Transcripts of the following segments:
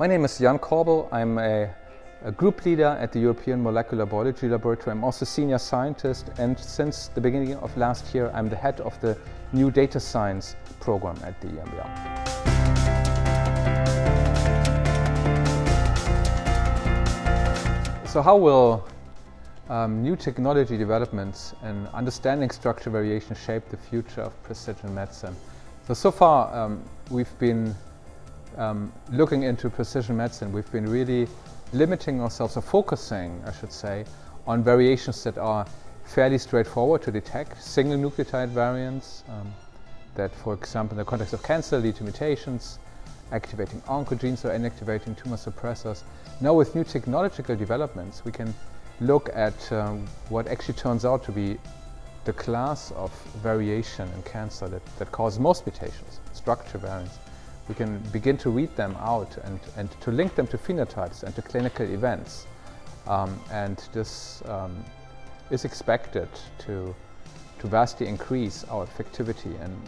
My name is Jan Korbel. I'm a group leader at the European Molecular Biology Laboratory. I'm also senior scientist, and since the beginning of last year I'm the head of the new data science program at the EMBL. So how will new technology developments and understanding structural variation shape the future of precision medicine? So far we've been looking into precision medicine. We've been really limiting ourselves, or focusing, I should say, on variations that are fairly straightforward to detect, single nucleotide variants that, for example, in the context of cancer lead to mutations, activating oncogenes or inactivating tumor suppressors. Now with new technological developments, we can look at what actually turns out to be the class of variation in cancer that causes most mutations, structural variants. We can begin to read them out and to link them to phenotypes and to clinical events. And this is expected to vastly increase our effectivity in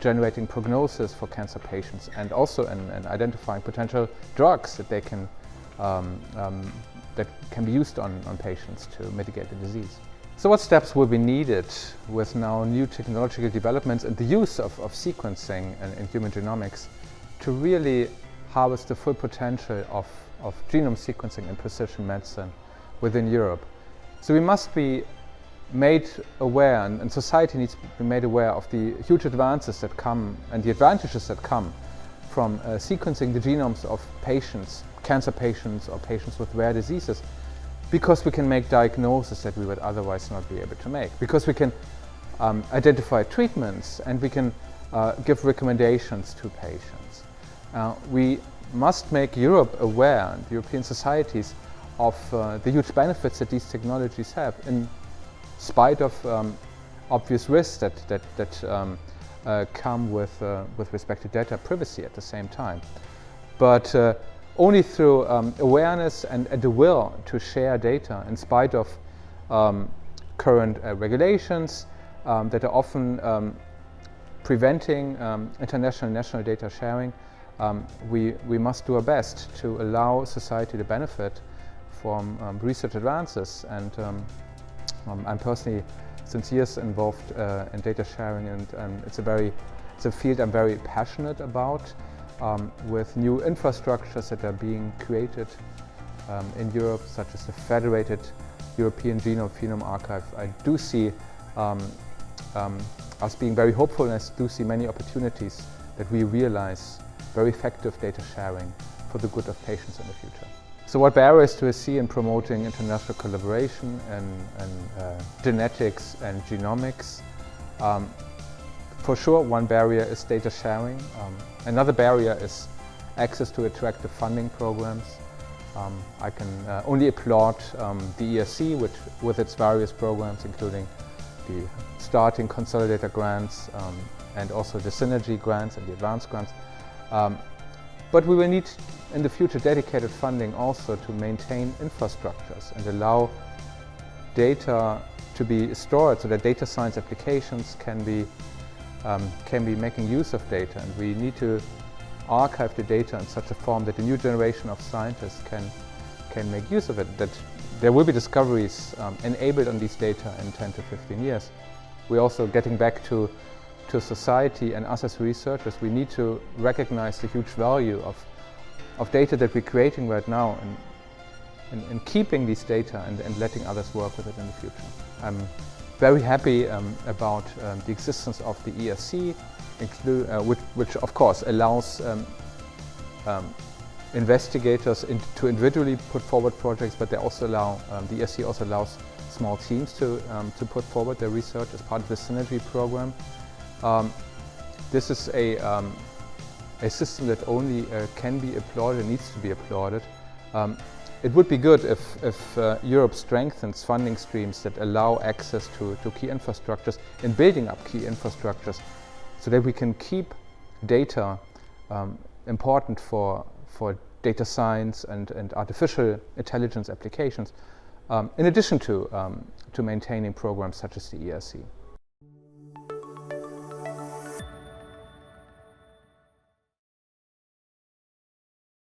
generating prognosis for cancer patients, and also in identifying potential drugs that they can that can be used on patients to mitigate the disease. So what steps will be needed with now new technological developments and the use of sequencing in human genomics to really harvest the full potential of genome sequencing and precision medicine within Europe? So we must be made aware, and society needs to be made aware of the huge advances that come and the advantages that come from sequencing the genomes of patients, cancer patients or patients with rare diseases, because we can make diagnoses that we would otherwise not be able to make, because we can identify treatments and we can give recommendations to patients. We must make Europe aware, and European societies, of the huge benefits that these technologies have, in spite of obvious risks that come with respect to data privacy at the same time. But only through awareness and the will to share data, in spite of current regulations that are often preventing international and national data sharing, we must do our best to allow society to benefit from research advances. And I'm personally, since years, involved in data sharing, and it's a field I'm very passionate about. With new infrastructures that are being created in Europe, such as the Federated European Genome Archive, I do see us being very hopeful, and I do see many opportunities that we realize very effective data sharing for the good of patients in the future. So what barriers do I see in promoting international collaboration in genetics and genomics? For sure, one barrier is data sharing. Another barrier is access to attractive funding programs. I can only applaud the ERC, which, with its various programs, including the starting consolidator grants and also the synergy grants and the advanced grants. But we will need in the future dedicated funding also to maintain infrastructures and allow data to be stored so that data science applications can be making use of data, and we need to archive the data in such a form that the new generation of scientists can make use of it, that there will be discoveries enabled on these data in 10 to 15 years. We're also getting back to society and us as researchers. We need to recognize the huge value of data that we're creating right now, and keeping these data and letting others work with it in the future. I'm very happy about the existence of the ERC, which of course allows investigators to individually put forward projects, but they also allow, the ERC also allows small teams to put forward their research as part of the Synergy program. This is a system that only can be applauded and needs to be applauded. It would be good if Europe strengthens funding streams that allow access to key infrastructures and building up key infrastructures, so that we can keep data important for data science and artificial intelligence applications, in addition to maintaining programs such as the ERC.